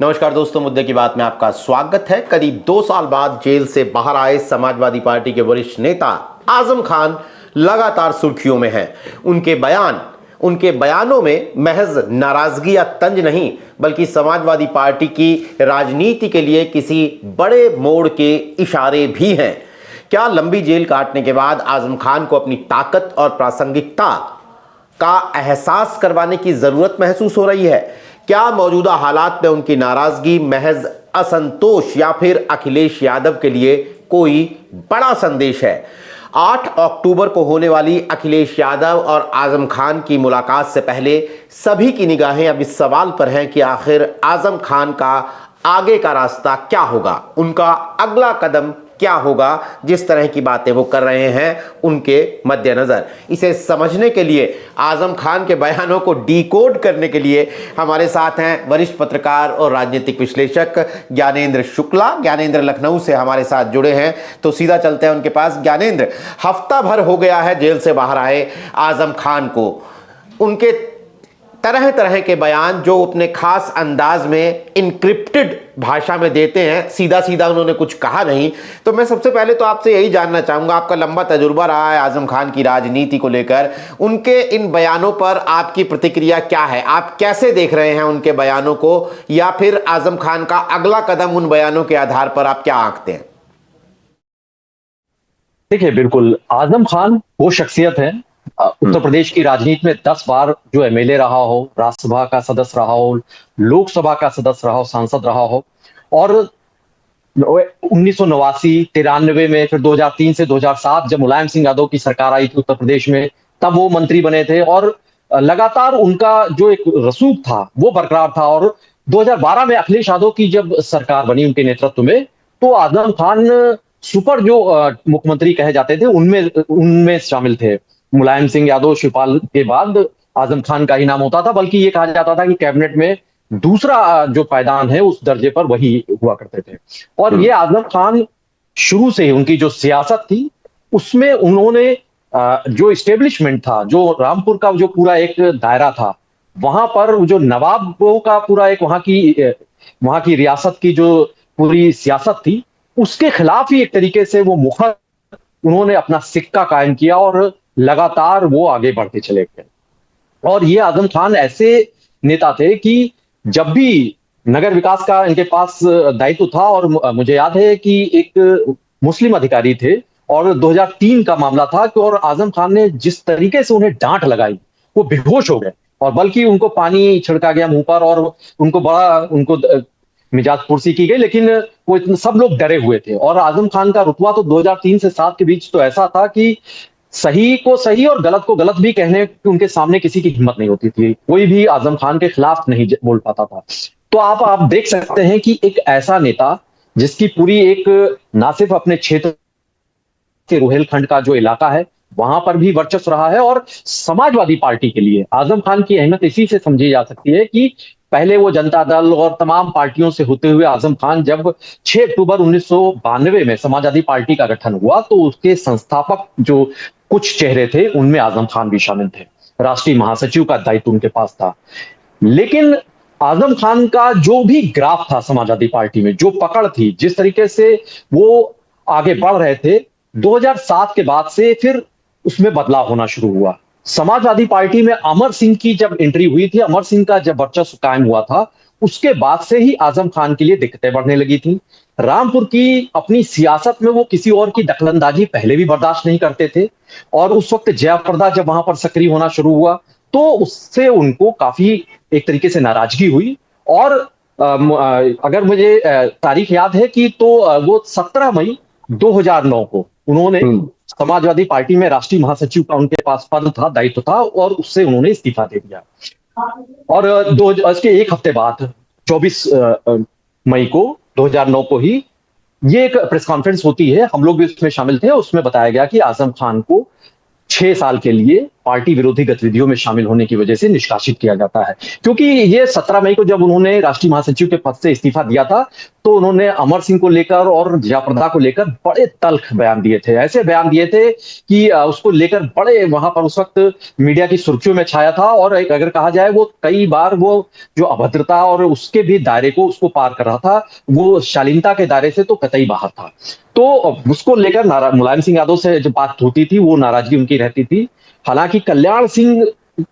नमस्कार दोस्तों, मुद्दे की बात में आपका स्वागत है। करीब 2 साल बाद जेल से बाहर आए समाजवादी पार्टी के वरिष्ठ नेता आजम खान लगातार सुर्खियों में हैं। उनके बयानों में महज नाराजगी या तंज नहीं, बल्कि समाजवादी पार्टी की राजनीति के लिए किसी बड़े मोड़ के इशारे भी हैं। क्या लंबी जेल काटने के बाद आजम खान को अपनी ताकत और प्रासंगिकता का एहसास करवाने की जरूरत महसूस हो रही है? क्या मौजूदा हालात में उनकी नाराजगी महज असंतोष या फिर अखिलेश यादव के लिए कोई बड़ा संदेश है? 8 अक्टूबर को होने वाली अखिलेश यादव और आजम खान की मुलाकात से पहले सभी की निगाहें अब इस सवाल पर हैं कि आखिर आजम खान का आगे का रास्ता क्या होगा, उनका अगला कदम क्या होगा। जिस तरह की बातें वो कर रहे हैं उनके मद्देनजर इसे समझने के लिए, आजम खान के बयानों को डिकोड करने के लिए हमारे साथ हैं वरिष्ठ पत्रकार और राजनीतिक विश्लेषक ज्ञानेंद्र शुक्ला। ज्ञानेंद्र लखनऊ से हमारे साथ जुड़े हैं, तो सीधा चलते हैं उनके पास। ज्ञानेंद्र, हफ्ता भर हो गया है जेल से बाहर आए आजम खान को। उनके तरह तरह के बयान जो अपने खास अंदाज में इनक्रिप्टेड भाषा में देते हैं, सीधा सीधा उन्होंने कुछ कहा नहीं। तो मैं सबसे पहले तो आपसे यही जानना चाहूंगा, आपका लंबा तजुर्बा रहा है आजम खान की राजनीति को लेकर, उनके इन बयानों पर आपकी प्रतिक्रिया क्या है? आप कैसे देख रहे हैं उनके बयानों को, या फिर आजम खान का अगला कदम उन बयानों के आधार पर आप क्या आंकते हैं? देखिए, बिल्कुल आजम खान वो शख्सियत है, उत्तर प्रदेश की राजनीति में 10 बार जो एमएलए रहा हो, राज्यसभा का सदस्य रहा हो, लोकसभा का सदस्य रहा हो, सांसद रहा हो, और 1989, 93 में, फिर 2003 से 2007 जब मुलायम सिंह यादव की सरकार आई थी उत्तर प्रदेश में, तब वो मंत्री बने थे। और लगातार उनका जो एक रसूख था वो बरकरार था। और 2012 में अखिलेश यादव की जब सरकार बनी उनके नेतृत्व में, तो आजम खान सुपर जो मुख्यमंत्री कहे जाते थे उनमें उनमें शामिल थे। मुलायम सिंह यादव, शिवपाल के बाद आजम खान का ही नाम होता था, बल्कि ये कहा जाता था कि कैबिनेट में दूसरा जो पायदान है उस दर्जे पर वही हुआ करते थे। और ये आजम खान शुरू से ही उनकी जो सियासत थी उसमें उन्होंने जो इस्टेब्लिशमेंट था, जो रामपुर का जो पूरा एक दायरा था, वहां पर जो नवाबों का पूरा एक वहां की रियासत की जो पूरी सियासत थी, उसके खिलाफ ही एक तरीके से वो मुखर उन्होंने अपना सिक्का कायम किया और लगातार वो आगे बढ़ते चले गए। और ये आजम खान ऐसे नेता थे कि जब भी नगर विकास का इनके पास दायित्व था, और मुझे याद है कि एक मुस्लिम अधिकारी थे और 2003 का मामला था कि और आजम खान ने जिस तरीके से उन्हें डांट लगाई, वो बेहोश हो गए, और बल्कि उनको पानी छिड़का गया मुंह पर और उनको मिजाज पुरसी की गई, लेकिन वो सब लोग डरे हुए थे। और आजम खान का रुतबा तो 2003 से 7 के बीच तो ऐसा था कि सही को सही और गलत को गलत भी कहने की उनके सामने किसी की हिम्मत नहीं होती थी, कोई भी आजम खान के खिलाफ नहीं बोल पाता था। तो आप देख सकते हैं कि एक ऐसा नेता जिसकी पूरी एक ना सिर्फ अपने क्षेत्र के रुहेलखंड का जो इलाका है वहां पर भी वर्चस्व रहा है, और समाजवादी पार्टी के लिए आजम खान की अहमियत इसी से समझी जा सकती है कि पहले वो जनता दल और तमाम पार्टियों से होते हुए आजम खान जब 6 अक्टूबर 1992 में समाजवादी पार्टी का गठन हुआ, तो उसके संस्थापक जो कुछ चेहरे थे उनमें आजम खान भी शामिल थे। राष्ट्रीय महासचिव का दायित्व उनके पास था। लेकिन आजम खान का जो भी ग्राफ था समाजवादी पार्टी में, जो पकड़ थी, जिस तरीके से वो आगे बढ़ रहे थे, 2007 के बाद से फिर उसमें बदलाव होना शुरू हुआ। समाजवादी पार्टी में अमर सिंह की जब एंट्री हुई थी, अमर सिंह का जब वर्चस्व कायम हुआ था, उसके बाद से ही आजम खान के लिए दिक्कतें बढ़ने लगी थी। रामपुर की अपनी सियासत में वो किसी और की दखलंदाजी पहले भी बर्दाश्त नहीं करते थे, और उस वक्त जयाप्रदा जब वहां पर सक्रिय होना शुरू हुआ तो उससे उनको काफी एक तरीके से नाराजगी हुई। और अगर मुझे तारीख याद है कि तो वो 17 मई 2009 को उन्होंने समाजवादी पार्टी में राष्ट्रीय महासचिव का उनके पास पद था, दायित्व था, और उससे उन्होंने इस्तीफा दे दिया। और इसके एक हफ्ते बाद 24 मई को 2009 को ही ये एक प्रेस कॉन्फ्रेंस होती है, हम लोग भी उसमें शामिल थे। उसमें बताया गया कि आजम खान को 6 साल के लिए पार्टी विरोधी गतिविधियों में शामिल होने की वजह से निष्कासित किया जाता है। क्योंकि ये 17 मई को जब उन्होंने राष्ट्रीय महासचिव के पद से इस्तीफा दिया था, तो उन्होंने अमर सिंह को लेकर और जयाप्रदा को लेकर बड़े तल्ख बयान दिए थे। ऐसे बयान दिए थे कि उसको लेकर बड़े वहां पर उस वक्त मीडिया की सुर्खियों में छाया था, और अगर कहा जाए वो कई बार वो जो अभद्रता और उसके भी दायरे को उसको पार कर रहा था, वो शालीनता के दायरे से तो कतई बाहर था। तो उसको लेकर मुलायम सिंह यादव से जब बात होती थी, वो नाराजगी उनकी रहती थी। हालांकि कल्याण सिंह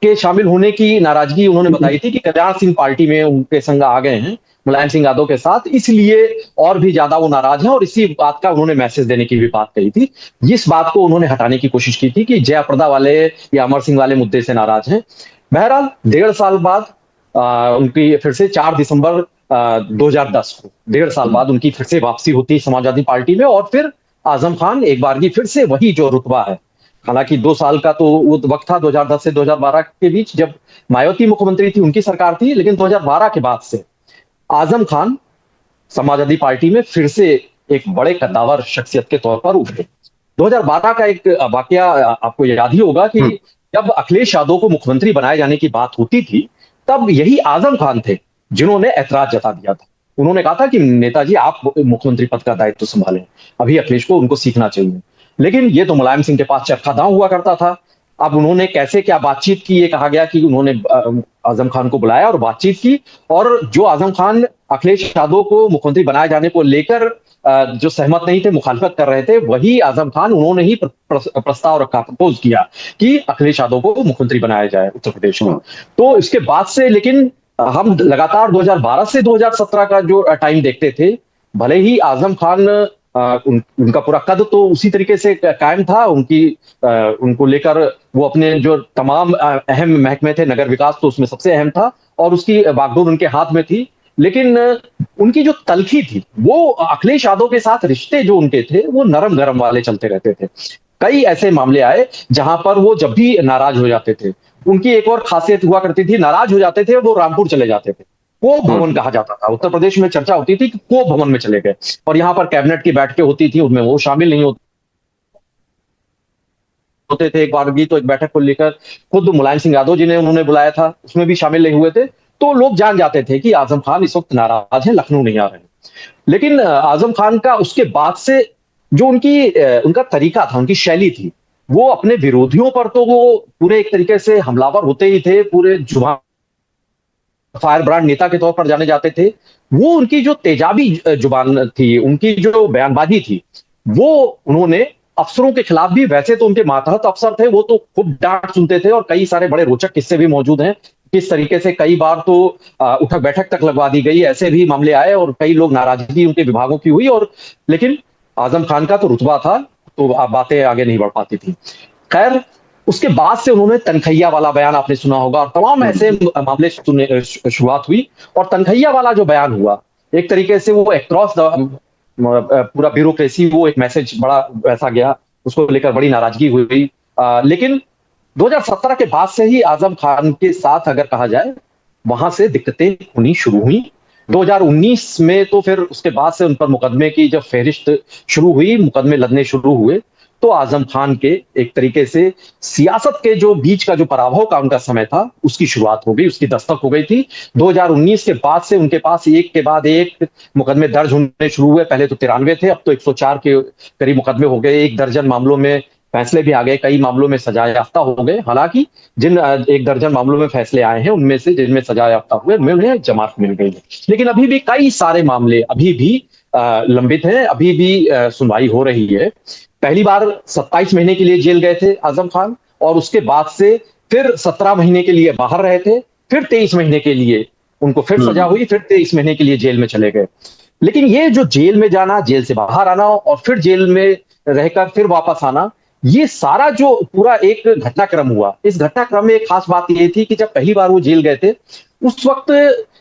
के शामिल होने की नाराजगी उन्होंने बताई थी कि कल्याण सिंह पार्टी में उनके संग आ गए हैं मुलायम सिंह यादव के साथ, इसलिए और भी ज्यादा वो नाराज हैं, और इसी बात का उन्होंने मैसेज देने की भी बात कही थी। इस बात को उन्होंने हटाने की कोशिश की थी कि जयाप्रदा वाले या अमर सिंह वाले मुद्दे से नाराज हैं। बहरहाल 1.5 साल बाद उनकी फिर से 4 दिसंबर 2010 को 1.5 साल बाद उनकी फिर से वापसी होती है समाजवादी पार्टी में, और फिर आजम खान एक बार की फिर से वही जो रुतबा है। हालांकि 2 साल का तो वो वक्त था 2010 से 2012 के बीच, जब मायावती मुख्यमंत्री थी, उनकी सरकार थी, लेकिन 2012 के बाद से आजम खान समाजवादी पार्टी में फिर से एक बड़े कद्दावर शख्सियत के तौर पर उभरे। 2012 का एक वाकया आपको याद ही होगा कि जब अखिलेश यादव को मुख्यमंत्री बनाए जाने की बात होती थी, तब यही आजम खान थे जिन्होंने ऐतराज जता दिया था। उन्होंने कहा था कि नेताजी आप मुख्यमंत्री पद का दायित्व संभालें, अभी अखिलेश को उनको सीखना चाहिए। लेकिन ये तो मुलायम सिंह के पास चरखा दांव हुआ करता था। अब उन्होंने कैसे क्या बातचीत की, ये कहा गया कि उन्होंने आजम खान को बुलाया और बातचीत की, और जो आजम खान अखिलेश यादव को मुख्यमंत्री बनाए जाने को लेकर जो सहमत नहीं थे, मुखालिफत कर रहे थे, वही आजम खान उन्होंने ही प्रस्ताव रखा, प्रपोज किया कि अखिलेश यादव को मुख्यमंत्री बनाया जाए उत्तर प्रदेश में। तो इसके बाद से लेकिन हम लगातार 2012 से 2017 का जो टाइम देखते थे, भले ही आजम खान उनका पूरा कद तो उसी तरीके से कायम था, उनको लेकर वो अपने जो तमाम अहम महकमे थे, नगर विकास तो उसमें सबसे अहम था और उसकी बागडोर उनके हाथ में थी, लेकिन उनकी जो तलखी थी, वो अखिलेश यादव के साथ रिश्ते जो उनके थे वो नरम गरम वाले चलते रहते थे। कई ऐसे मामले आए जहां पर वो जब भी नाराज हो जाते थे, उनकी एक और खासियत हुआ करती थी, नाराज हो जाते थे वो रामपुर चले जाते थे। को भवन कहा जाता था, उत्तर प्रदेश में चर्चा होती थी कि को भवन में चले गए, और यहाँ पर कैबिनेट की बैठकें होती थी, उनमें वो शामिल नहीं होते थे। एक बार भी तो एक बैठक को लेकर खुद मुलायम सिंह यादव जी ने उन्होंने बुलाया था, उसमें भी शामिल नहीं हुए थे। तो लोग जान जाते थे कि आजम खान इस वक्त नाराज है, लखनऊ नहीं आ रहे। लेकिन आजम खान का उसके बाद से जो उनका तरीका था, उनकी शैली थी, वो अपने विरोधियों पर तो वो पूरे एक तरीके से हमलावर होते ही थे, पूरे जुबान फायर ब्रांड नेता के तौर पर जाने जाते थे। वो उनकी जो तेजाबी जुबान थी, उनकी जो बयानबाजी थी, वो उन्होंने अफसरों के खिलाफ भी, वैसे तो उनके मातहत अफसर थे, वो तो खूब डांट सुनते थे, और कई सारे बड़े रोचक किस्से भी मौजूद हैं किस तरीके से कई बार तो उठक बैठक तक लगवा दी गई, ऐसे भी मामले आए और कई लोग नाराजगी उनके विभागों की हुई। और लेकिन आजम खान का तो रुतबा था, तो बातें आगे नहीं बढ़ पाती थी। खैर, उसके बाद से उन्होंने तनखैया वाला बयान आपने सुना होगा, और तमाम ऐसे मामले शुरुआत हुई। और तनखैया वाला जो बयान हुआ, एक तरीके से वो अक्रॉस पूरा ब्यूरोक्रेसी वो एक मैसेज बड़ा वैसा गया, उसको लेकर बड़ी नाराजगी हुई। लेकिन 2017 के बाद से ही आजम खान के साथ अगर कहा जाए, वहां से दिक्कतें होनी शुरू हुई। 2019 में तो फिर उसके बाद से उन पर मुकदमे की जब फहरिस्त शुरू हुई, मुकदमे लदने शुरू हुए, तो आजम खान के एक तरीके से सियासत के जो बीच का जो पराभव का उनका समय था, उसकी शुरुआत हो गई, उसकी दस्तक हो गई थी। 2019 के बाद से उनके पास एक के बाद एक मुकदमे दर्ज होने शुरू हुए। पहले तो 93 थे, अब तो 104 के करीब मुकदमे हो गए, 1 दर्जन मामलों में फैसले भी आ गए, कई मामलों में सजा याफ्ता हो गए। हालांकि जिन 1 दर्जन मामलों में फैसले आए हैं, उनमें से जिनमें सजा याफ्ता हुए, उनमें उन्हें जमानत मिल गई है। लेकिन अभी भी कई सारे मामले अभी भी लंबित हैं, अभी भी सुनवाई हो रही है। पहली बार 27 महीने के लिए जेल गए थे आजम खान, और उसके बाद से फिर 17 महीने के लिए बाहर रहे थे, फिर 23 महीने के लिए उनको फिर सजा हुई, फिर 23 महीने के लिए जेल में चले गए। लेकिन ये जो जेल में जाना, जेल से बाहर आना और फिर जेल में रहकर फिर वापस आना, ये सारा जो पूरा एक घटनाक्रम हुआ, इस घटनाक्रम में एक खास बात ये थी कि जब पहली बार वो जेल गए थे, उस वक्त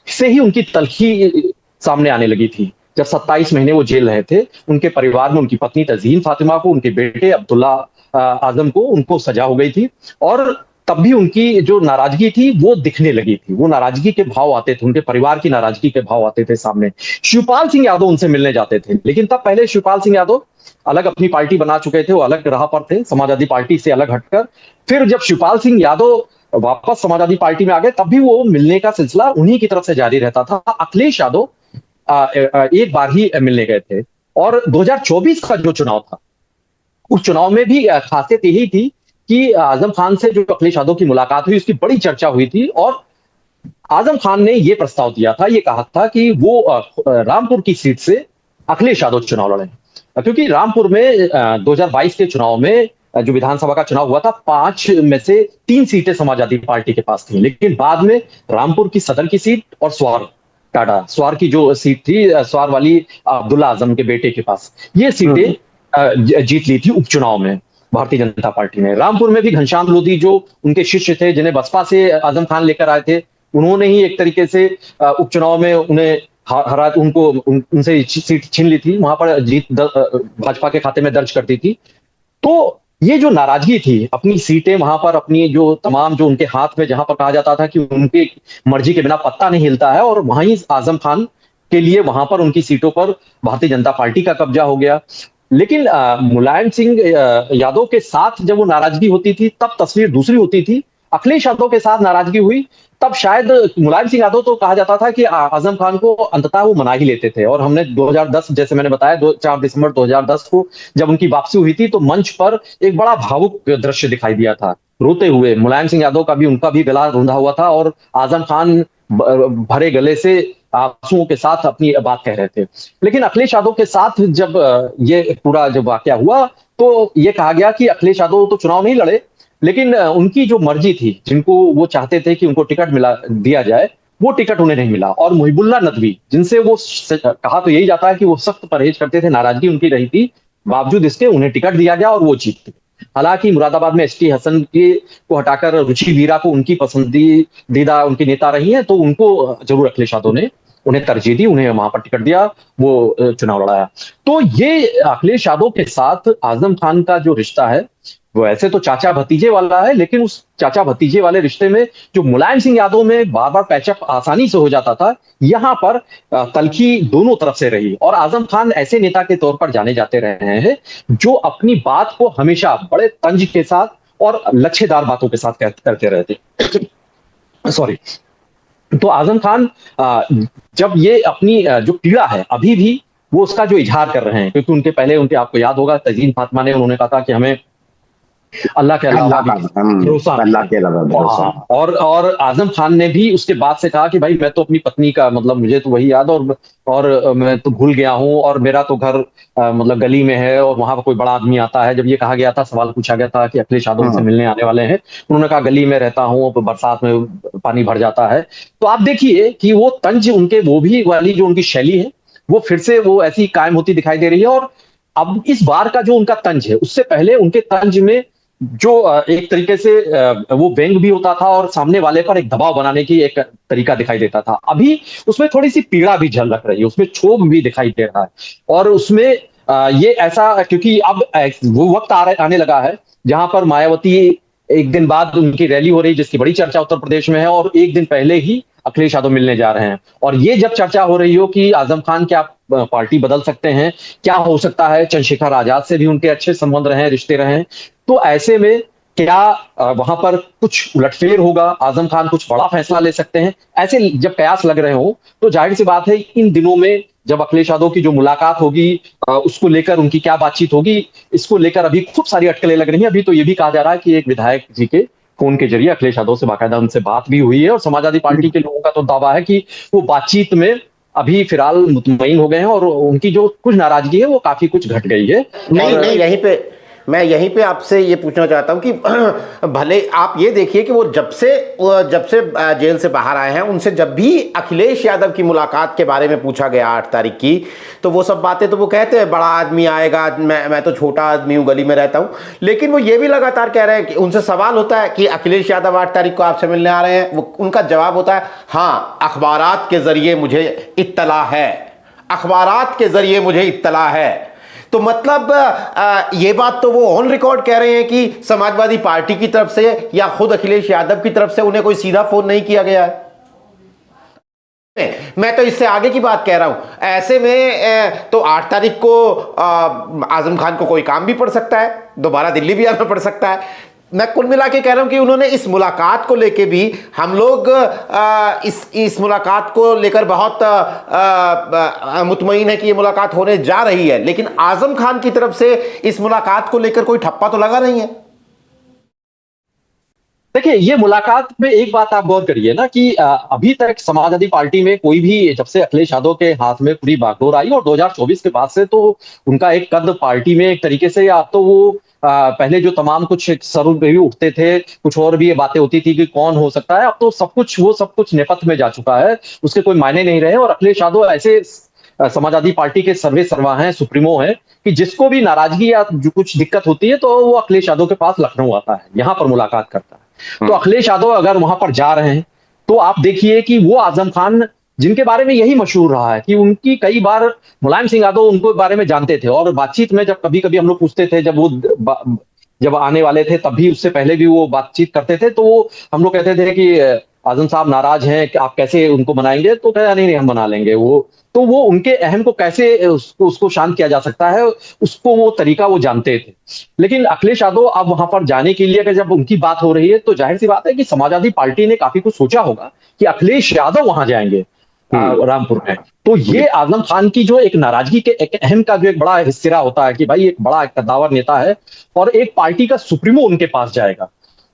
से ही उनकी तलखी सामने आने लगी थी। जब 27 महीने वो जेल रहे थे, उनके परिवार में उनकी पत्नी तज़ीन फातिमा को, उनके बेटे अब्दुल्ला आजम को, उनको सजा हो गई थी। और तब भी उनकी जो नाराजगी थी वो दिखने लगी थी, वो नाराजगी के भाव आते थे, उनके परिवार की नाराजगी के भाव आते थे सामने। शिवपाल सिंह यादव उनसे मिलने जाते थे, लेकिन तब पहले शिवपाल सिंह यादव अलग अपनी पार्टी बना चुके थे, वो अलग राह पर थे, समाजवादी पार्टी से अलग हटकर। फिर जब शिवपाल सिंह यादव वापस समाजवादी पार्टी में आ गए, तब भी वो मिलने का सिलसिला उन्हीं की तरफ से जारी रहता था। अखिलेश यादव एक बार ही मिलने गए थे। और 2024 का जो चुनाव था, उस चुनाव में भी खासियत यही थी कि आजम खान से जो अखिलेश यादव की मुलाकात हुई, उसकी बड़ी चर्चा हुई थी। और आजम खान ने यह प्रस्ताव दिया था, ये कहा था कि वो रामपुर की सीट से अखिलेश यादव चुनाव लड़े, क्योंकि रामपुर में 2022 के चुनाव में जो विधानसभा का चुनाव हुआ था, 5 में से 3 सीटें समाजवादी पार्टी के पास थी, लेकिन बाद में रामपुर की सदर की सीट और स्वार की जो सीट थी, स्वार वाली अब्दुल्ला आजम के बेटे के पास, ये सीटें जीत ली थी उपचुनाव में भारतीय जनता पार्टी ने। रामपुर में भी घनश्याम लोधी जो उनके शिष्य थे, जिन्हें बसपा से आजम खान लेकर आए थे, उन्होंने ही एक तरीके से उपचुनाव में उन्हें हरा, उनसे सीट छीन ली थी, वहां पर जीत भाजपा के खाते में दर्ज कर दी थी। तो ये जो नाराजगी थी, अपनी सीटें वहां पर, अपनी जो तमाम जो उनके हाथ में, जहां पर कहा जाता था कि उनकी मर्जी के बिना पत्ता नहीं हिलता है, और वहीं आजम खान के लिए वहां पर उनकी सीटों पर भारतीय जनता पार्टी का कब्जा हो गया। लेकिन मुलायम सिंह यादव के साथ जब वो नाराजगी होती थी, तब तस्वीर दूसरी होती थी। अखिलेश यादव के साथ नाराजगी हुई, तब शायद मुलायम सिंह यादव तो कहा जाता था कि आजम खान को अंततः वो मना ही लेते थे। और हमने 2010, जैसे मैंने बताया, 4 दिसंबर 2010 को जब उनकी वापसी हुई थी, तो मंच पर एक बड़ा भावुक दृश्य दिखाई दिया था, रोते हुए मुलायम सिंह यादव का भी, उनका भी गला रुंधा हुआ था, और आजम खान भरे गले से आंसुओं के साथ अपनी बात कह रहे थे। लेकिन अखिलेश यादव के साथ जब ये पूरा जब वाकया हुआ, तो ये कहा गया कि अखिलेश यादव तो चुनाव नहीं लड़े, लेकिन उनकी जो मर्जी थी, जिनको वो चाहते थे कि उनको टिकट दिया जाए, वो टिकट उन्हें नहीं मिला। और मुहिबुल्ला नदवी, जिनसे वो कहा तो यही जाता है कि वो सख्त परहेज करते थे, नाराजगी उनकी रही थी, बावजूद इसके उन्हें टिकट दिया गया और वो जीत गए। हालांकि मुरादाबाद में एसटी हसन को हटाकर रुचि वीरा को उनकी पसंदीदा उनकी नेता रही है, तो उनको जरूर अखिलेश यादव ने उन्हें तरजीह दी, उन्हें वहां पर टिकट दिया, वो चुनाव लड़ाया। तो ये अखिलेश यादव के साथ आजम खान का जो रिश्ता है, वो ऐसे तो चाचा भतीजे वाला है, लेकिन उस चाचा भतीजे वाले रिश्ते में जो मुलायम सिंह यादव में बार बार पैचअप आसानी से हो जाता था, यहां पर तलखी दोनों तरफ से रही। और आजम खान ऐसे नेता के तौर पर जाने जाते रहे हैं जो अपनी बात को हमेशा बड़े तंज के साथ और लच्छेदार बातों के साथ करते रहते। सॉरी। तो आजम खान जब ये अपनी जो पीड़ा है अभी भी, वो उसका जो इजहार कर रहे हैं, क्योंकि उनके पहले, उनके आपको याद होगा, तजीन फातिमा ने उन्होंने कहा था कि हमें अल्लाह के अलावा भरोसा, अल्लाह के अलावा भरोसा। और आजम खान ने भी उसके बाद से कहा कि भाई मैं तो अपनी पत्नी का, मतलब मुझे तो वही याद, और मैं तो भूल गया हूं, और मेरा तो घर मतलब गली में है, और वहां पर कोई बड़ा आदमी आता है। जब ये कहा गया था, सवाल पूछा गया था कि अखिलेश यादव से मिलने आने वाले हैं, उन्होंने कहा गली में रहता हूँ, बरसात में पानी भर जाता है। तो आप देखिए कि वो तंज उनके, वो भी वाली जो उनकी शैली है, वो फिर से वो ऐसी कायम होती दिखाई दे रही है। और अब इस बार का जो उनका तंज है, उससे पहले उनके तंज में जो एक तरीके से वो व्यंग भी होता था, और सामने वाले पर एक दबाव बनाने की एक तरीका दिखाई देता था। अभी उसमें थोड़ी सी पीड़ा भी झलक रही है, उसमें क्षोभ भी दिखाई दे रहा है। और उसमें ये ऐसा, क्योंकि अब वो वक्त आने लगा है जहां पर मायावती, एक दिन बाद उनकी रैली हो रही, जिसकी बड़ी चर्चा उत्तर प्रदेश में है, और एक दिन पहले ही अखिलेश यादव मिलने जा रहे हैं। और ये जब चर्चा हो रही हो कि आजम खान क्या पार्टी बदल सकते हैं, क्या हो सकता है, चंद्रशेखर आजाद से भी उनके अच्छे संबंध रहे, रिश्ते रहे, तो ऐसे में क्या वहां पर कुछ उलटफेर होगा, आजम खान कुछ बड़ा फैसला ले सकते हैं, ऐसे जब कयास लग रहे हो, तो जाहिर सी बात है इन दिनों में जब अखिलेश यादव की जो मुलाकात होगी, उसको लेकर उनकी क्या बातचीत होगी, इसको लेकर अभी खूब सारी अटकलें लग रही हैं। अभी तो ये भी कहा जा रहा है कि एक विधायक जी के फोन के जरिए अखिलेश यादव से बाकायदा उनसे बात भी हुई है, और समाजवादी पार्टी के लोगों का तो दावा है कि वो बातचीत में अभी फिलहाल मुतमईन हो गए हैं, और उनकी जो कुछ नाराजगी है वो काफी कुछ घट गई है। नहीं, मैं यहीं पे आपसे ये पूछना चाहता हूं कि भले आप ये देखिए कि वो जब से जेल से बाहर आए हैं, उनसे जब भी अखिलेश यादव की मुलाकात के बारे में पूछा गया 8 तारीख की, तो वो सब बातें तो वो कहते हैं, बड़ा आदमी आएगा, मैं तो छोटा आदमी हूं, गली में रहता हूं। लेकिन वो ये भी लगातार कह रहे हैं कि उनसे सवाल होता है कि अखिलेश यादव 8 तारीख को आपसे मिलने आ रहे हैं, वो उनका जवाब होता है, हाँ, अखबारात के जरिए मुझे इत्तला है, अखबारात के जरिए मुझे इत्तला है। तो मतलब ये बात तो वो ऑन रिकॉर्ड कह रहे हैं कि समाजवादी पार्टी की तरफ से या खुद अखिलेश यादव की तरफ से उन्हें कोई सीधा फोन नहीं किया गया है। मैं तो इससे आगे की बात कह रहा हूं। ऐसे में तो 8 तारीख को आजम खान को कोई काम भी पड़ सकता है, दोबारा दिल्ली भी आना पड़ सकता है। मैं कुल मिला के कह रहा हूं कि उन्होंने इस मुलाकात को लेके भी, हम लोग इस मुलाकात को लेकर बहुत मुतमईन है कि ये मुलाकात होने जा रही है, लेकिन आजम खान की तरफ से इस मुलाकात को लेकर कोई ठप्पा तो लगा नहीं है। देखिए, ये मुलाकात में एक बात आप गौर करिए ना कि अभी तक समाजवादी पार्टी में कोई भी, जब से अखिलेश यादव के हाथ में पूरी बागडोर आई और 2024 के बाद से तो उनका एक कद पार्टी में एक तरीके से, या तो वो पहले जो तमाम कुछ सरूर भी उठते थे, कुछ और भी ये बातें होती थी कि कौन हो सकता है, अब तो सब कुछ नेपथ्य में जा चुका है, उसके कोई मायने नहीं रहे। और अखिलेश यादव ऐसे समाजवादी पार्टी के सर्वे सर्वा हैं, सुप्रीमो हैं, कि जिसको भी नाराजगी या जो कुछ दिक्कत होती है तो वो अखिलेश यादव के पास लखनऊ आता है, यहाँ पर मुलाकात करता है। तो अखिलेश यादव अगर वहां पर जा रहे हैं तो आप देखिए कि वो आजम खान, जिनके बारे में यही मशहूर रहा है कि उनकी कई बार मुलायम सिंह यादव उनको बारे में जानते थे, और बातचीत में जब कभी कभी हम लोग पूछते थे, जब आने वाले थे तब भी, उससे पहले भी वो बातचीत करते थे, तो वो हम लोग कहते थे कि आजम साहब नाराज हैं कि आप कैसे उनको मनाएंगे, तो कहा नहीं हम मना लेंगे। वो उनके अहम को कैसे उसको शांत किया जा सकता है, उसको वो तरीका वो जानते थे। लेकिन अखिलेश यादव अब वहां पर जाने के लिए अगर जब उनकी बात हो रही है तो जाहिर सी बात है कि समाजवादी पार्टी ने काफी कुछ सोचा होगा कि अखिलेश यादव वहां जाएंगे रामपुर में। तो ये आजम खान की जो एक नाराजगी के एक अहम का जो एक बड़ा हिस्सा होता है कि भाई एक बड़ा कद्दावर नेता है और एक पार्टी का सुप्रीमो उनके पास जाएगा,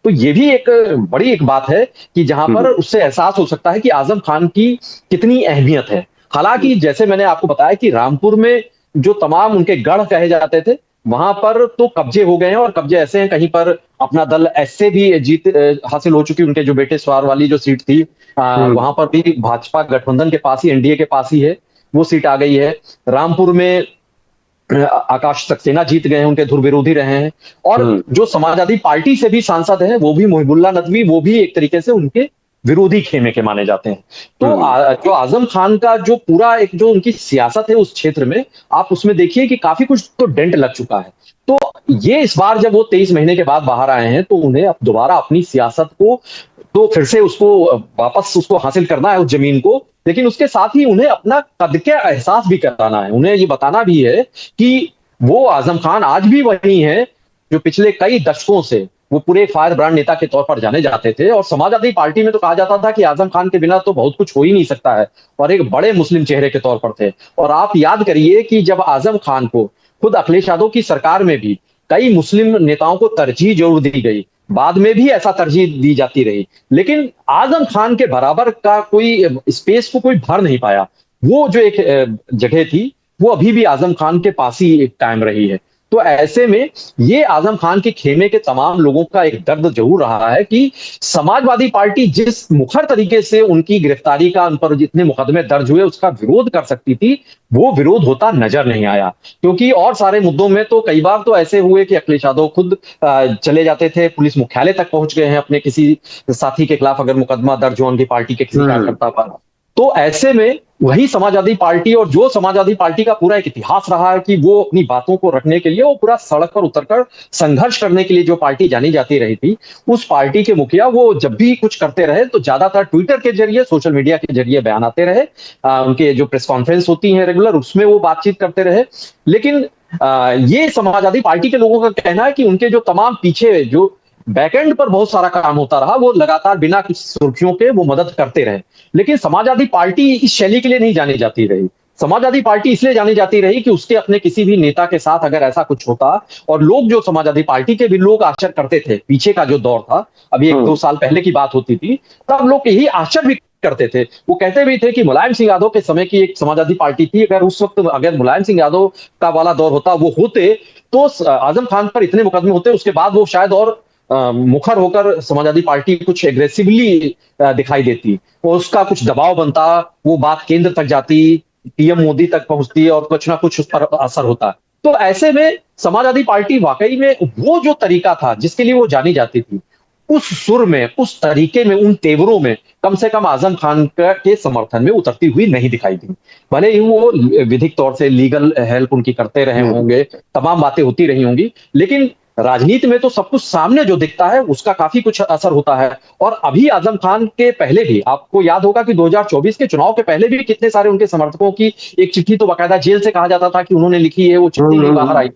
तो ये भी एक बड़ी एक बात है कि जहां पर उससे एहसास हो सकता है कि आजम खान की कितनी अहमियत है। हालांकि जैसे मैंने आपको बताया कि रामपुर में जो तमाम उनके गढ़ कहे जाते थे, वहां पर तो कब्जे हो गए हैं, और कब्जे ऐसे हैं, कहीं पर अपना दल ऐसे भी जीत हासिल हो चुकी, उनके जो बेटे सवार वाली जो सीट थी वहां पर भी भाजपा गठबंधन के पास ही, एनडीए के पास ही है, वो सीट आ गई है। रामपुर में आकाश सक्सेना जीत गए हैं, उनके धुर विरोधी रहे हैं, और जो समाजवादी पार्टी से भी सांसद हैं वो भी मुहिबुल्लाह नदवी, वो भी एक तरीके से उनके विरोधी खेमे के माने जाते हैं। तो जो आजम खान का जो पूरा एक जो उनकी सियासत है उस क्षेत्र में, आप उसमें देखिए कि काफी कुछ तो डेंट लग चुका है। तो ये इस बार जब वो 23 महीने के बाद बाहर आए हैं तो उन्हें अब दोबारा अपनी सियासत को तो फिर से उसको वापस उसको हासिल करना है उस जमीन को, लेकिन उसके साथ ही उन्हें अपना कद का एहसास भी कराना है। उन्हें ये बताना भी है कि वो आजम खान आज भी वही हैं जो पिछले कई दशकों से वो पूरे फायर ब्रांड नेता के तौर पर जाने जाते थे। और समाजवादी पार्टी में तो कहा जाता था कि आजम खान के बिना तो बहुत कुछ हो ही नहीं सकता है, और एक बड़े मुस्लिम चेहरे के तौर पर थे। और आप याद करिए कि जब आजम खान को खुद अखिलेश यादव की सरकार में भी कई मुस्लिम नेताओं को तरजीह जरूर दी गई, बाद में भी ऐसा तरजीह दी जाती रही, लेकिन आजम खान के बराबर का कोई स्पेस को कोई भर नहीं पाया। वो जो एक जगह थी वो अभी भी आजम खान के पास ही एक कायम रही है। तो ऐसे में ये आजम खान के खेमे के तमाम लोगों का एक दर्द जरूर रहा है कि समाजवादी पार्टी जिस मुखर तरीके से उनकी गिरफ्तारी का, उन पर जितने मुकदमे दर्ज हुए उसका विरोध कर सकती थी, वो विरोध होता नजर नहीं आया। क्योंकि और सारे मुद्दों में तो कई बार तो ऐसे हुए कि अखिलेश यादव खुद चले जाते थे, पुलिस मुख्यालय तक पहुंच गए हैं अपने किसी साथी के खिलाफ अगर मुकदमा दर्ज हो उनकी पार्टी के किसी कार्यकर्ता पर। तो ऐसे में वही समाजवादी पार्टी, और जो समाजवादी पार्टी का पूरा एक इतिहास रहा है कि वो अपनी बातों को रखने के लिए वो पूरा सड़क पर उतरकर संघर्ष करने के लिए जो पार्टी जानी जाती रही थी, उस पार्टी के मुखिया वो जब भी कुछ करते रहे तो ज्यादातर ट्विटर के जरिए, सोशल मीडिया के जरिए बयान आते रहे। उनके जो प्रेस कॉन्फ्रेंस होती है रेगुलर, उसमें वो बातचीत करते रहे। लेकिन ये समाजवादी पार्टी के लोगों का कहना है कि उनके जो तमाम पीछे जो बैकएंड पर बहुत सारा काम होता रहा, वो लगातार बिना कुछ सुर्खियों के वो मदद करते रहे। लेकिन समाजवादी पार्टी इस शैली के लिए नहीं जानी जाती रही। समाजवादी पार्टी इसलिए जानी जाती रही कि उसके अपने किसी भी नेता के साथ अगर ऐसा कुछ होता, और लोग जो समाजवादी पार्टी के भी लोग आश्चर्य करते थे, पीछे का जो दौर था, अभी 1-2 साल पहले की बात होती थी, तब लोग यही आश्चर्य भी करते थे। वो कहते भी थे कि मुलायम सिंह यादव के समय की एक समाजवादी पार्टी थी, अगर उस वक्त अगर मुलायम सिंह यादव का वाला दौर होता, वो होते, तो आजम खान पर इतने मुकदमे होते, उसके बाद वो शायद और मुखर होकर समाजवादी पार्टी कुछ एग्रेसिवली दिखाई देती, और उसका कुछ दबाव बनता, वो बात केंद्र तक जाती, पीएम मोदी तक पहुंचती, और कुछ ना कुछ उस पर असर होता। तो ऐसे में समाजवादी पार्टी वाकई में वो जो तरीका था जिसके लिए वो जानी जाती थी, उस सुर में, उस तरीके में, उन तेवरों में कम से कम आजम खान के समर्थन में उतरती हुई नहीं दिखाई दी। भले ही वो विधिक तौर से लीगल हेल्प उनकी करते रहे होंगे, तमाम बातें होती रही होंगी, लेकिन राजनीति में तो सब कुछ सामने जो दिखता है उसका काफी कुछ असर होता है। और अभी आजम खान के पहले भी आपको याद होगा कि 2024 के चुनाव के पहले भी कितने सारे उनके समर्थकों की एक चिट्ठी तो बाकायदा जेल से कहा जाता था कि उन्होंने लिखी है, वो चिट्ठी नहीं बाहर आई।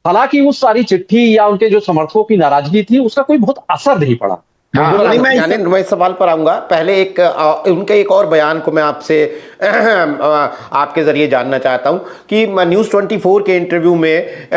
हालांकि उस सारी चिट्ठी या उनके जो समर्थकों की नाराजगी थी उसका कोई बहुत असर नहीं पड़ा। नहीं, मैं इस सवाल पर आऊंगा। पहले एक उनके एक और बयान को मैं आपसे आपके जरिए जानना चाहता हूं कि न्यूज़ 24 के इंटरव्यू में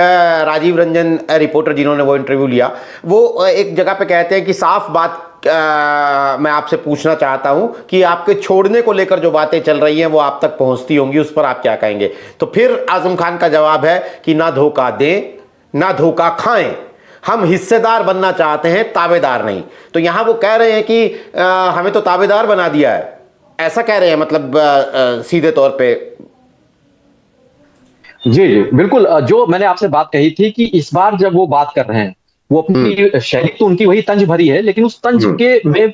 राजीव रंजन रिपोर्टर जिन्होंने वो इंटरव्यू लिया, वो एक जगह पे कहते हैं कि साफ बात मैं आपसे पूछना चाहता हूं कि आपके छोड़ने को लेकर जो बातें चल रही हैं वो आप तक पहुंचती होंगी, उस पर आप क्या कहेंगे? तो फिर आजम खान का जवाब है कि ना धोखा दें ना धोखा खाएं, हम हिस्सेदार बनना चाहते हैं, ताबेदार नहीं। तो यहां वो कह रहे हैं कि हमें तो ताबेदार बना दिया है, ऐसा कह रहे हैं, मतलब सीधे तौर पे। जी जी बिल्कुल। जो मैंने आपसे बात कही थी कि इस बार जब वो बात कर रहे हैं, वो अपनी शैली तो उनकी वही तंज भरी है, लेकिन उस तंज के में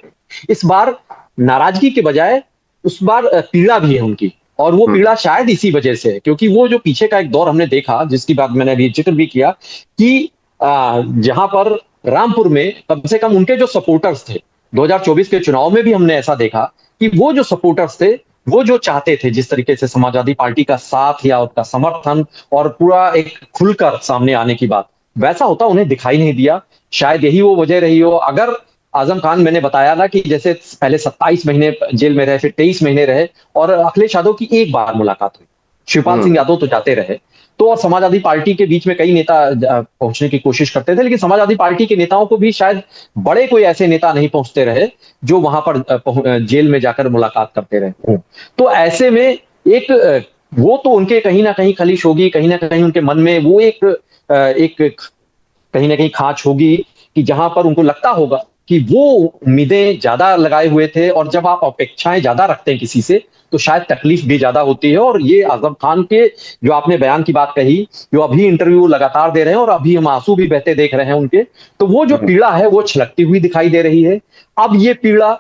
इस बार नाराजगी के बजाय उस बार पीड़ा भी है उनकी। और वो पीड़ा शायद इसी वजह से है क्योंकि वो जो पीछे का एक दौर हमने देखा, जिसकी बात मैंने अभी जिक्र भी किया, कि जहां पर रामपुर में कम से कम उनके जो सपोर्टर्स थे, 2024 के चुनाव में भी हमने ऐसा देखा कि वो जो सपोर्टर्स थे, वो जो चाहते थे जिस तरीके से समाजवादी पार्टी का साथ या उसका समर्थन और पूरा एक खुलकर सामने आने की बात, वैसा होता उन्हें दिखाई नहीं दिया। शायद यही वो वजह रही हो। अगर आजम खान, मैंने बताया ना कि जैसे पहले 27 महीने जेल में रहे, फिर 23 महीने रहे, और अखिलेश यादव की एक बार मुलाकात हुई, शिवपाल सिंह यादव तो जाते रहे। तो और समाजवादी पार्टी के बीच में कई नेता पहुंचने की कोशिश करते थे, लेकिन समाजवादी पार्टी के नेताओं को भी शायद बड़े कोई ऐसे नेता नहीं पहुंचते रहे जो वहां पर जेल में जाकर मुलाकात करते रहे। तो ऐसे में एक वो तो उनके कहीं ना कहीं खलिश होगी, कहीं ना कहीं उनके मन में वो एक कहीं ना कहीं खांच होगी कि जहां पर उनको लगता होगा कि वो उम्मीदें ज्यादा लगाए हुए थे, और जब आप अपेक्षाएं ज्यादा रखते हैं किसी से तो शायद तकलीफ भी ज्यादा होती है। और ये आजम खान के जो आपने बयान की बात कही, जो अभी इंटरव्यू लगातार दे रहे हैं और अभी हम आंसू भी बहते देख रहे हैं उनके, तो वो जो पीड़ा है वो छलकती हुई दिखाई दे रही है। अब ये पीड़ा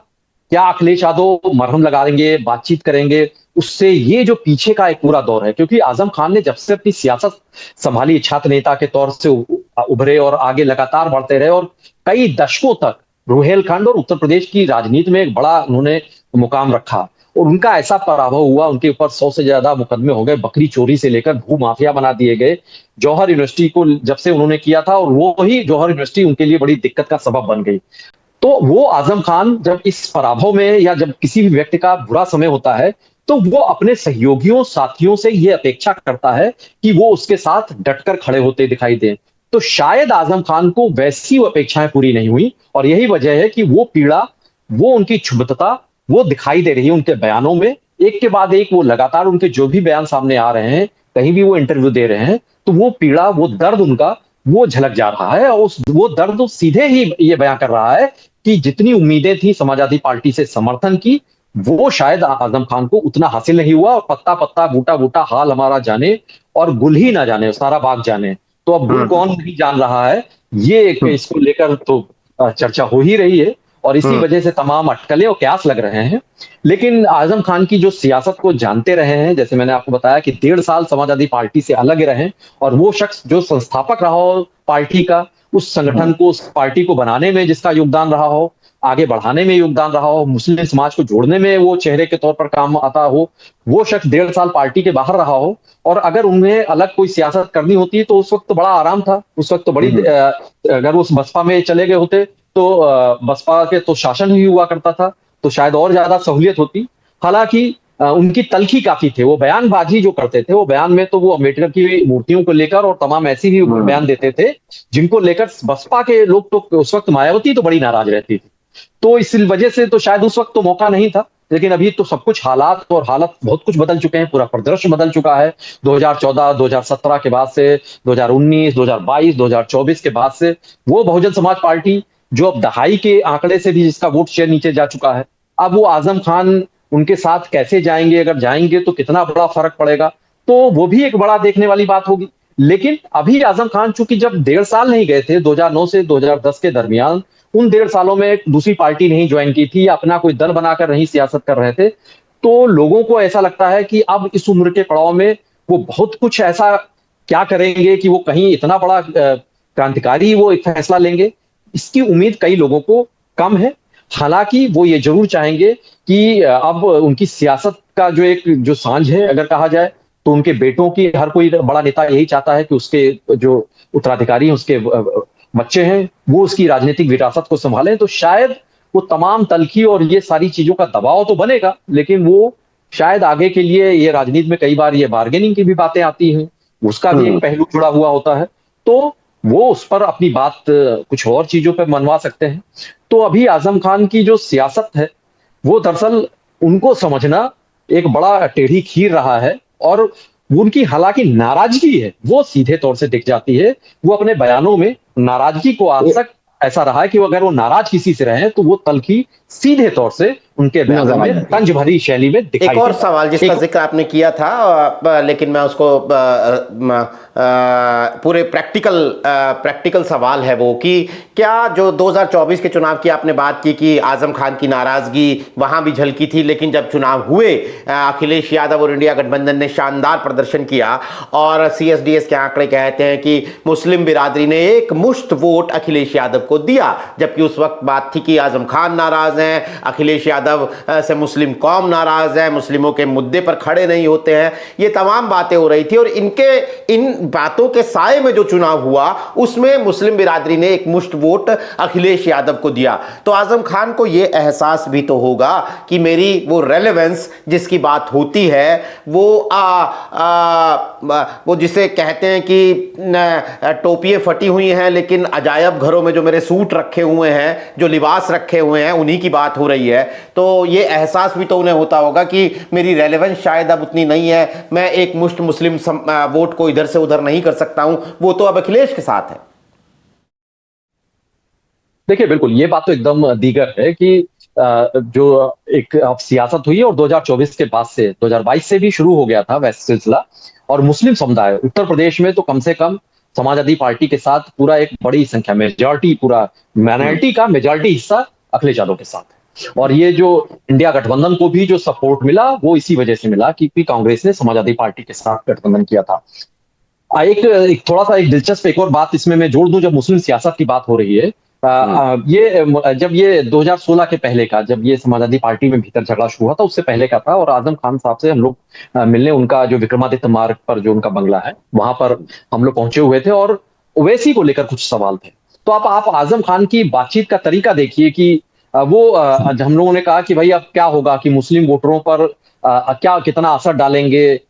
क्या अखिलेश यादव मरहम लगा देंगे, बातचीत करेंगे उससे? ये जो पीछे का एक पूरा दौर है, क्योंकि आजम खान ने जब से अपनी सियासत संभाली, छात्र नेता के तौर से उभरे और आगे लगातार बढ़ते रहे, और कई दशकों तक रुहेलखंड और उत्तर प्रदेश की राजनीति में एक बड़ा उन्होंने मुकाम रखा। और उनका ऐसा पराभव हुआ, उनके ऊपर 100 से ज्यादा मुकदमे हो गए, बकरी चोरी से लेकर भू माफिया बना दिए गए। जौहर यूनिवर्सिटी को जब से उन्होंने किया था, और वो ही जौहर यूनिवर्सिटी उनके लिए बड़ी दिक्कत का सबब बन गई। तो वो आजम खान जब इस पराभव में, या जब किसी भी व्यक्ति का बुरा समय होता है, तो वो अपने सहयोगियों साथियों से ये अपेक्षा करता है कि वो उसके साथ डटकर खड़े होते दिखाई दें। तो शायद आजम खान को वैसी अपेक्षाएं पूरी नहीं हुई, और यही वजह है कि वो पीड़ा, वो उनकी क्षुब्धता वो दिखाई दे रही है उनके बयानों में। एक के बाद एक वो लगातार उनके जो भी बयान सामने आ रहे हैं, कहीं भी वो इंटरव्यू दे रहे हैं, तो वो पीड़ा, वो दर्द उनका वो झलक जा रहा है। और वो दर्द सीधे ही ये बयां कर रहा है कि जितनी उम्मीदें थी समाजवादी पार्टी से समर्थन की, वो शायद आजम खान को उतना हासिल नहीं हुआ। और पत्ता पत्ता बूटा बूटा हाल हमारा जाने, और गुल ही ना जाने सारा बाग जाने। तो अब गुल कौन नहीं जान रहा है, ये इसको लेकर तो चर्चा हो ही रही है, और इसी वजह से तमाम अटकलें और कयास लग रहे हैं। लेकिन आजम खान की जो सियासत को जानते रहे हैं, जैसे मैंने आपको बताया कि 1.5 साल समाजवादी पार्टी से अलग रहे, और वो शख्स जो संस्थापक रहा हो पार्टी का, उस संगठन को, उस पार्टी को बनाने में जिसका योगदान रहा हो, आगे बढ़ाने में योगदान रहा हो, मुस्लिम समाज को जोड़ने में वो चेहरे के तौर पर काम आता हो, वो शख्स 1.5 साल पार्टी के बाहर रहा हो, और अगर उन्हें अलग कोई सियासत करनी होती तो उस वक्त तो बड़ा आराम था। उस वक्त तो बड़ी अगर वो बसपा में चले गए होते तो बसपा के तो शासन ही हुआ करता था, तो शायद और ज्यादा सहूलियत होती। हालांकि उनकी तलखी काफी थे, वो बयानबाजी जो करते थे, वो बयान में तो वो अम्बेडकर की मूर्तियों को लेकर और तमाम ऐसी भी बयान देते थे जिनको लेकर बसपा के लोग, तो उस वक्त मायावती तो बड़ी नाराज रहती थी। तो इस वजह से तो शायद उस वक्त तो मौका नहीं था। लेकिन अभी तो सब कुछ हालात बहुत कुछ बदल चुके हैं, पूरा परिदृश्य बदल चुका है। 2014 2017 के बाद से, 2019 2022 2024 के बाद से, वो बहुजन समाज पार्टी जो अब दहाई के आंकड़े से भी जिसका वोट शेयर नीचे जा चुका है, अब वो आजम खान उनके साथ कैसे जाएंगे, अगर जाएंगे तो कितना बड़ा फर्क पड़ेगा, तो वो भी एक बड़ा देखने वाली बात होगी। लेकिन अभी आजम खान चूंकि जब 1.5 साल नहीं गए थे, 2009 से 2010 के दरमियान उन 1.5 सालों में दूसरी पार्टी नहीं ज्वाइन की थी या अपना कोई दल बनाकर नहीं सियासत कर रहे थे, तो लोगों को ऐसा लगता है कि अब इस उम्र के पड़ाव में वो बहुत कुछ ऐसा क्या करेंगे कि वो कहीं इतना बड़ा क्रांतिकारी वो एक फैसला लेंगे, इसकी उम्मीद कई लोगों को कम है। हालांकि वो ये जरूर चाहेंगे कि अब उनकी सियासत का जो सांझ है अगर कहा जाए, तो उनके बेटों की, हर कोई बड़ा नेता यही चाहता है कि उसके जो उत्तराधिकारी हैं, उसके बच्चे हैं, वो उसकी राजनीतिक विरासत को संभालें। तो शायद वो तमाम तलखी और ये सारी चीजों का दबाव तो बनेगा, लेकिन वो शायद आगे के लिए, ये राजनीति में कई बार ये बार्गेनिंग की भी बातें आती हैं, उसका भी एक पहलू जुड़ा हुआ होता है, तो वो उस पर अपनी बात कुछ और चीजों पर मनवा सकते हैं। तो अभी आजम खान की जो सियासत है वो दरअसल उनको समझना एक बड़ा टेढ़ी खीर रहा है, और उनकी हालांकि नाराजगी है वो सीधे तौर से दिख जाती है। वो अपने बयानों में नाराजगी को आज तक ऐसा रहा है कि अगर वो नाराज किसी से रहे तो वो तलखी सीधे तौर से उनके बयानों में तंज भरी शैली में दिखाई एक और सवाल जिसका जिक्र आपने किया था, लेकिन मैं उसको पूरे प्रैक्टिकल सवाल है वो कि क्या जो 2024 के चुनाव की आपने बात की कि आजम खान की नाराजगी वहां भी झलकी थी, लेकिन जब चुनाव हुए अखिलेश यादव और इंडिया गठबंधन ने शानदार प्रदर्शन किया और CSDS के आंकड़े कहते हैं कि मुस्लिम बिरादरी ने एक मुश्त वोट अखिलेश यादव को दिया, जबकि उस वक्त बात थी कि आजम खान नाराज हैं, अखिलेश यादव से मुस्लिम कौम नाराज है, मुस्लिमों के मुद्दे पर खड़े नहीं होते हैं, ये तमाम बातें हो रही थी। और इन बातों के साए में जो चुनाव हुआ उसमें मुस्लिम बिरादरी ने एक मुश्त वोट अखिलेश यादव को दिया। तो आजम खान को यह एहसास भी तो होगा कि मेरी वो रेलेवेंस जिसकी बात होती है वो जिसे कहते हैं कि टोपियां फटी हुई हैं लेकिन अजायब घरों में जो मेरे सूट रखे हुए हैं, जो लिबास रखे हुए हैं, उन्हीं की बात हो रही है। तो ये एहसास भी तो उन्हें होता होगा कि मेरी रेलेवेंस शायद अब उतनी नहीं है, मैं एक मुश्त मुस्लिम वोट को इधर से उधर नहीं कर सकता हूं, वो तो अब अखिलेश के साथ है। देखिए, बिल्कुल ये बात तो एकदम दीगर है कि जो एक अब सियासत हुई है और 2024 के बाद से 2022 से भी शुरू हो गया था वैसे सिलसिला, और मुस्लिम समुदाय उत्तर प्रदेश में तो कम से कम समाजवादी पार्टी के साथ पूरा एक बड़ी संख्या, मेजॉरिटी, पूरा माइनॉरिटी का मेजॉरिटी हिस्सा अखिलेश यादव के साथ है। और ये जो इंडिया गठबंधन को भी जो सपोर्ट मिला वो इसी वजह से मिला क्योंकि कांग्रेस ने समाजवादी पार्टी के साथ गठबंधन किया था। एक थोड़ा सा एक दिलचस्प एक और बात इसमें मैं जोड़ दूं, जब मुस्लिम सियासत की बात हो रही है, जब ये 2016 के पहले का, जब ये समाजवादी पार्टी में भीतर झगड़ा शुरू हुआ था उससे पहले का था, और आजम खान साहब से हम लोग मिलने, उनका जो विक्रमादित्य मार्ग पर जो उनका बंगला है वहां पर हम लोग पहुंचे हुए थे और ओवैसी को लेकर कुछ सवाल थे। तो आप आजम खान की बातचीत का तरीका देखिए कि हम लोगों ने कहा कि भाई अब क्या होगा कि मुस्लिम वोटरों पर क्या कितना असर डालेंगे,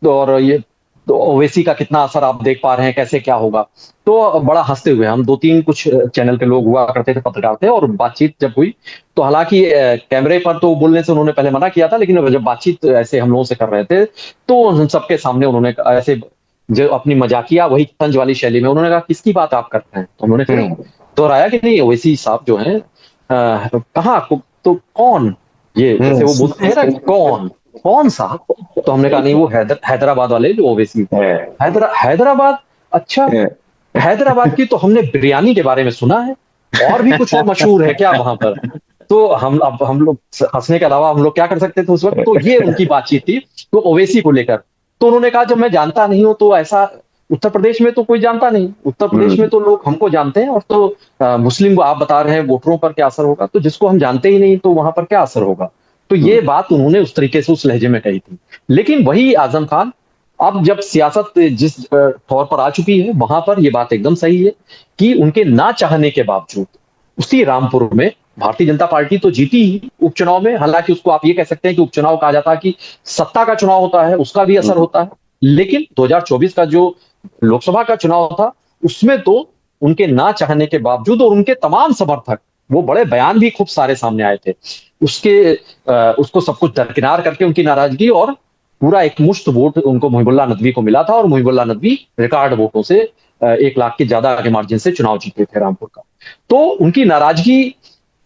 और ये तो ओवैसी का कितना असर आप देख पा रहे हैं, कैसे क्या होगा। तो बड़ा हंसते हुए, हम 2-3 कुछ चैनल के लोग हुआ करते थे, पत्रकार थे, और बातचीत जब हुई तो हालांकि कैमरे पर तो बोलने से उन्होंने पहले मना किया था, लेकिन जब बातचीत ऐसे हम लोगों से कर रहे थे तो हम सबके सामने उन्होंने ऐसे जो अपनी मजाकिया वही तंज वाली शैली में उन्होंने कहा किसकी बात आप करते हैं, तो उन्होंने फिर दोहराया कि नहीं ओवैसी साहब जो है कहाँ, तो कौन, ये जैसे वो बोलते हैं ना, कौन सा, तो हमने कहा नहीं वो हैदराबाद वाले जो ओवैसी हैदराबाद, अच्छा हैदराबाद की तो हमने बिरयानी के बारे में सुना है, और भी कुछ और मशहूर है क्या वहां पर। तो हम लोग हंसने के अलावा हम लोग क्या कर सकते थे उस वक्त। तो ये उनकी बातचीत थी तो ओवैसी को लेकर। तो उन्होंने कहा जब मैं जानता नहीं हूं तो ऐसा, उत्तर प्रदेश में तो कोई जानता नहीं, उत्तर प्रदेश में तो लोग हमको जानते हैं, और तो मुस्लिम को आप बता रहे हैं वोटरों पर क्या असर होगा, तो जिसको हम जानते ही नहीं तो वहां पर क्या असर होगा। तो ये बात उन्होंने उस तरीके से उस लहजे में कही थी। लेकिन वही आजम खान अब जब सियासत जिस तौर पर आ चुकी है वहां पर यह बात एकदम सही है कि उनके ना चाहने के बावजूद उसी रामपुर में भारतीय जनता पार्टी तो जीती ही उपचुनाव में। हालांकि उसको आप ये कह सकते हैं कि उपचुनाव कहा जाता है कि सत्ता का चुनाव होता है, उसका भी असर होता है। लेकिन 2024 का जो लोकसभा का चुनाव था उसमें तो उनके ना चाहने के बावजूद और उनके तमाम समर्थक, वो बड़े बयान भी खूब सारे सामने आए थे, उसको सब कुछ दरकिनार करके उनकी नाराजगी, और पूरा एक मुश्त वोट उनको मुहिबुल्लाह नदवी को मिला था, और मुहिबुल्लाह नदवी रिकॉर्ड वोटों से 1 लाख के ज्यादा के मार्जिन से चुनाव जीते थे रामपुर का। तो उनकी नाराजगी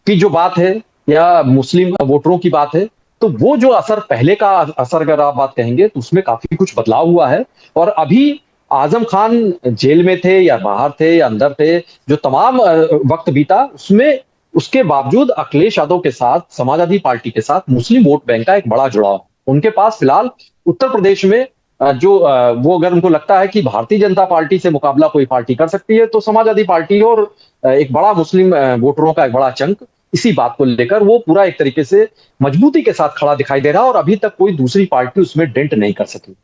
की जो बात है या मुस्लिम वोटरों की बात है, तो वो जो असर, पहले का असर अगर आप बात कहेंगे तो उसमें काफी कुछ बदलाव हुआ है। और अभी आजम खान जेल में थे या बाहर थे या अंदर थे, जो तमाम वक्त बीता उसमें, उसके बावजूद अखिलेश यादव के साथ, समाजवादी पार्टी के साथ मुस्लिम वोट बैंक का एक बड़ा जुड़ाव है। उनके पास फिलहाल उत्तर प्रदेश में वो अगर उनको लगता है कि भारतीय जनता पार्टी से मुकाबला कोई पार्टी कर सकती है, तो समाजवादी पार्टी और एक बड़ा मुस्लिम वोटरों का एक बड़ा चंक इसी बात को लेकर वो पूरा एक तरीके से मजबूती के साथ खड़ा दिखाई दे रहा है, और अभी तक कोई दूसरी पार्टी उसमें डेंट नहीं कर सकी।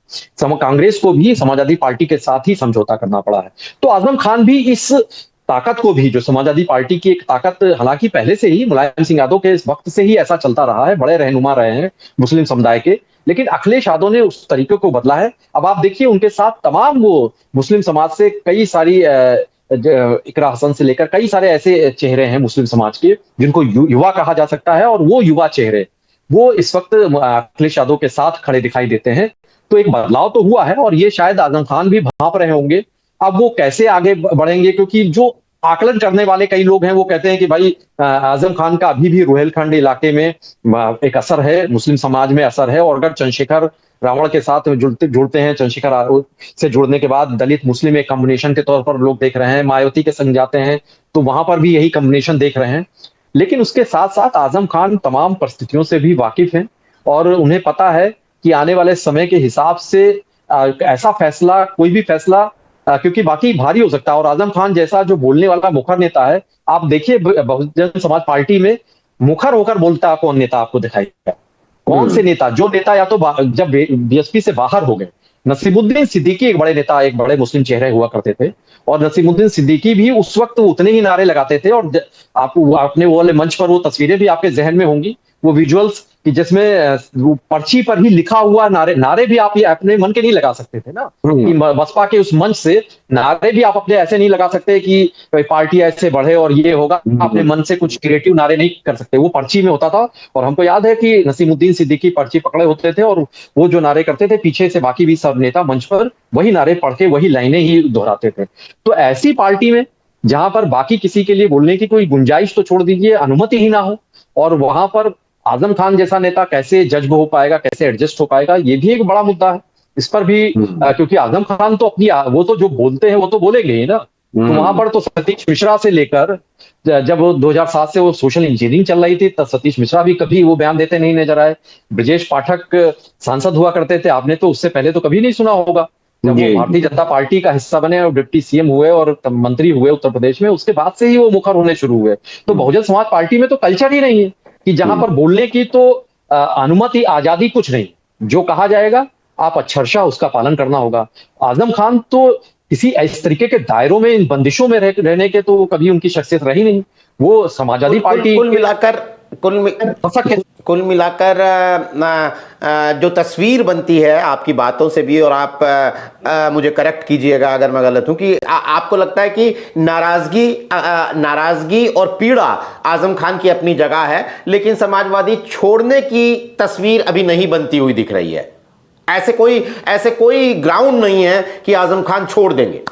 कांग्रेस को भी समाजवादी पार्टी के साथ ही समझौता करना पड़ा है। तो आजम खान भी इस ताकत को भी, जो समाजवादी पार्टी की एक ताकत, हालांकि पहले से ही मुलायम सिंह यादव के इस वक्त से ही ऐसा चलता रहा है, बड़े रहनुमा रहे हैं मुस्लिम समुदाय के, लेकिन अखिलेश यादव ने उस तरीके को बदला है। अब आप देखिए उनके साथ तमाम वो मुस्लिम समाज से कई सारी इकरा हसन से लेकर कई सारे ऐसे चेहरे हैं मुस्लिम समाज के जिनको युवा कहा जा सकता है, और वो युवा चेहरे वो इस वक्त अखिलेश यादव के साथ खड़े दिखाई देते हैं। तो एक बदलाव तो हुआ है, और ये शायद आजम खान भी भांप रहे होंगे अब वो कैसे आगे बढ़ेंगे, क्योंकि जो आकलन करने वाले कई लोग हैं वो कहते हैं कि भाई आजम खान का अभी भी रुहेलखंड इलाके में एक असर है, मुस्लिम समाज में असर है, और अगर चंद्रशेखर रावण के साथ जुड़ते हैं, चंद्रशेखर से जुड़ने के बाद दलित मुस्लिम एक कॉम्बिनेशन के तौर पर लोग देख रहे हैं, मायावती के संग जाते हैं तो वहां पर भी यही कॉम्बिनेशन देख रहे हैं। लेकिन उसके साथ साथ आजम खान तमाम परिस्थितियों से भी वाकिफ हैं, और उन्हें पता है कि आने वाले समय के हिसाब से ऐसा फैसला, कोई भी फैसला क्योंकि बाकी भारी हो सकता है, और आजम खान जैसा जो बोलने वाला मुखर नेता है, आप देखिए बहुजन समाज पार्टी में मुखर होकर बोलता कौन नेता आपको दिखाई देगा? कौन से नेता, जो नेता या तो जब बीएसपी से बाहर हो गए, नसीमुद्दीन सिद्दीकी एक बड़े नेता, एक बड़े मुस्लिम चेहरे हुआ करते थे, और नसीमुद्दीन सिद्दीकी भी उस वक्त उतने ही नारे लगाते थे, और आप अपने वो वाले मंच पर वो तस्वीरें भी आपके जहन में होंगी, वो विजुअल्स कि जिसमें पर्ची पर ही लिखा हुआ नारे भी आप ये अपने मन के नहीं लगा सकते थे ना, कि बसपा के उस मंच से नारे भी आप अपने ऐसे नहीं लगा सकते कि पार्टी ऐसे बढ़े और ये होगा, अपने मन से कुछ क्रिएटिव नारे नहीं कर सकते, वो पर्ची में होता था। और हमको याद है कि नसीमुद्दीन सिद्दीकी पर्ची पकड़े होते थे, और वो जो नारे करते थे पीछे से बाकी भी सब नेता मंच पर वही नारे पढ़ के वही लाइनें ही दोहराते थे। तो ऐसी पार्टी में जहां पर बाकी किसी के लिए बोलने की कोई गुंजाइश तो छोड़ दीजिए, अनुमति ही ना हो, और वहां पर आजम खान जैसा नेता कैसे जज्ब हो पाएगा, कैसे एडजस्ट हो पाएगा, ये भी एक बड़ा मुद्दा है। इस पर भी क्योंकि आजम खान तो अपनी वो तो जो बोलते हैं वो तो बोलेंगे ही ना। तो वहां पर तो सतीश मिश्रा से लेकर जब 2007 से वो सोशल इंजीनियरिंग चल रही थी, तब सतीश मिश्रा भी कभी वो बयान देते नहीं नजर आए। ब्रजेश पाठक सांसद हुआ करते थे, आपने तो उससे पहले तो कभी नहीं सुना होगा। जब वो भारतीय जनता पार्टी का हिस्सा बने और डिप्टी सीएम हुए और मंत्री हुए उत्तर प्रदेश में, उसके बाद से ही वो मुखर होने शुरू हुए। तो बहुजन समाज पार्टी में तो कल्चर ही नहीं है कि जहां पर बोलने की तो अनुमति, आजादी कुछ नहीं, जो कहा जाएगा आप अक्षरशः उसका पालन करना होगा। आजम खान तो किसी इस तरीके के दायरों में, इन बंदिशों में रहने के तो कभी उनकी शख्सियत रही नहीं। वो समाजवादी पार्टी कुल मिलाकर जो तस्वीर बनती है आपकी बातों से भी, और आप मुझे करेक्ट कीजिएगा अगर मैं गलत हूं, कि आपको लगता है कि नाराजगी और पीड़ा आजम खान की अपनी जगह है, लेकिन समाजवादी छोड़ने की तस्वीर अभी नहीं बनती हुई दिख रही है। ऐसे कोई ग्राउंड नहीं है कि आजम खान छोड़ देंगे।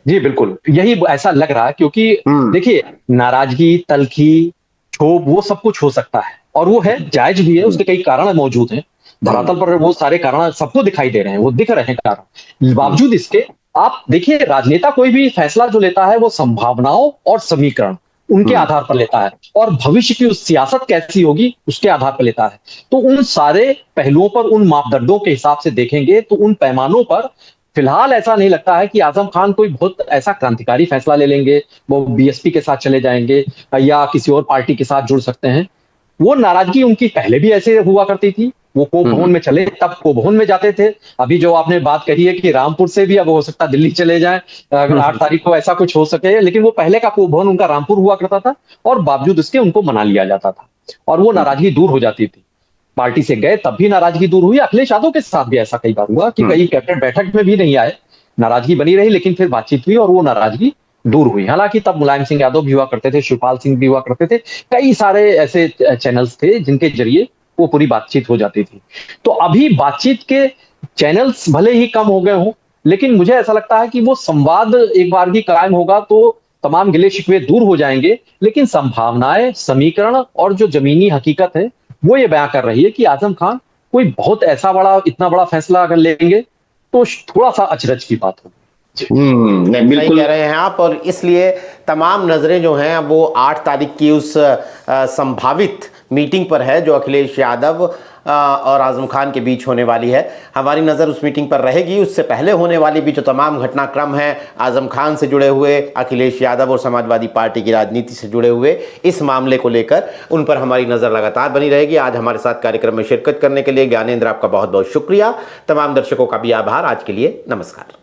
जी बिल्कुल, यही ऐसा लग रहा है, क्योंकि देखिए नाराजगी, तलखी, क्षोभ, वो सब कुछ हो सकता है, और वो है, जायज भी है, उसके कई कारण मौजूद हैं धरातल पर, वो सारे कारण सबको दिखाई दे रहे हैं, वो दिख रहे हैं कारण। बावजूद इसके आप देखिए, राजनेता कोई भी फैसला जो लेता है वो संभावनाओं और समीकरण उनके आधार पर लेता है, और भविष्य की उस सियासत कैसी होगी उसके आधार पर लेता है। तो उन सारे पहलुओं पर, उन मापदंडों के हिसाब से देखेंगे तो उन पैमानों पर फिलहाल ऐसा नहीं लगता है कि आजम खान कोई बहुत ऐसा क्रांतिकारी फैसला ले लेंगे, वो बीएसपी के साथ चले जाएंगे या किसी और पार्टी के साथ जुड़ सकते हैं। वो नाराजगी उनकी पहले भी ऐसे हुआ करती थी, वो कोप भवन में चले तब कोप भवन में जाते थे। अभी जो आपने बात कही है कि रामपुर से भी अब हो सकता दिल्ली चले जाएं, अगर 8 तारीख को ऐसा कुछ हो सके, लेकिन वो पहले का कोप भवन उनका रामपुर हुआ करता था, और बावजूद इसके उनको मना लिया जाता था, और वो नाराजगी दूर हो जाती थी। पार्टी से गए तब भी नाराजगी दूर हुई। अखिलेश यादव के साथ भी ऐसा कई बार हुआ कि कई कैबिनेट बैठक में भी नहीं आए, नाराजगी बनी रही, लेकिन फिर बातचीत हुई और वो नाराजगी दूर हुई। हालांकि तब मुलायम सिंह यादव भी हुआ करते थे, शिवपाल सिंह भी हुआ करते थे, कई सारे ऐसे चैनल्स थे जिनके जरिए वो पूरी बातचीत हो जाती थी। तो अभी बातचीत के चैनल्स भले ही कम हो गए हों, लेकिन मुझे ऐसा लगता है कि वो संवाद एक बार भी कायम होगा तो तमाम गिले शिकवे दूर हो जाएंगे। लेकिन संभावनाएं, समीकरण और जो जमीनी हकीकत है वो ये बयां कर रही है कि आजम खान कोई बहुत ऐसा बड़ा, इतना बड़ा फैसला अगर लेंगे तो थोड़ा सा अचरज की बात होगी। नहीं सही बिल्कुल कह रहे हैं आप, और इसलिए तमाम नजरें जो हैं वो 8 तारीख की उस संभावित मीटिंग पर है जो अखिलेश यादव और आजम खान के बीच होने वाली है। हमारी नज़र उस मीटिंग पर रहेगी। उससे पहले होने वाली भी जो तमाम घटनाक्रम है आजम खान से जुड़े हुए, अखिलेश यादव और समाजवादी पार्टी की राजनीति से जुड़े हुए इस मामले को लेकर, उन पर हमारी नज़र लगातार बनी रहेगी। आज हमारे साथ कार्यक्रम में शिरकत करने के लिए ज्ञानेंद्र आपका बहुत बहुत शुक्रिया। तमाम दर्शकों का भी आभार। आज के लिए नमस्कार।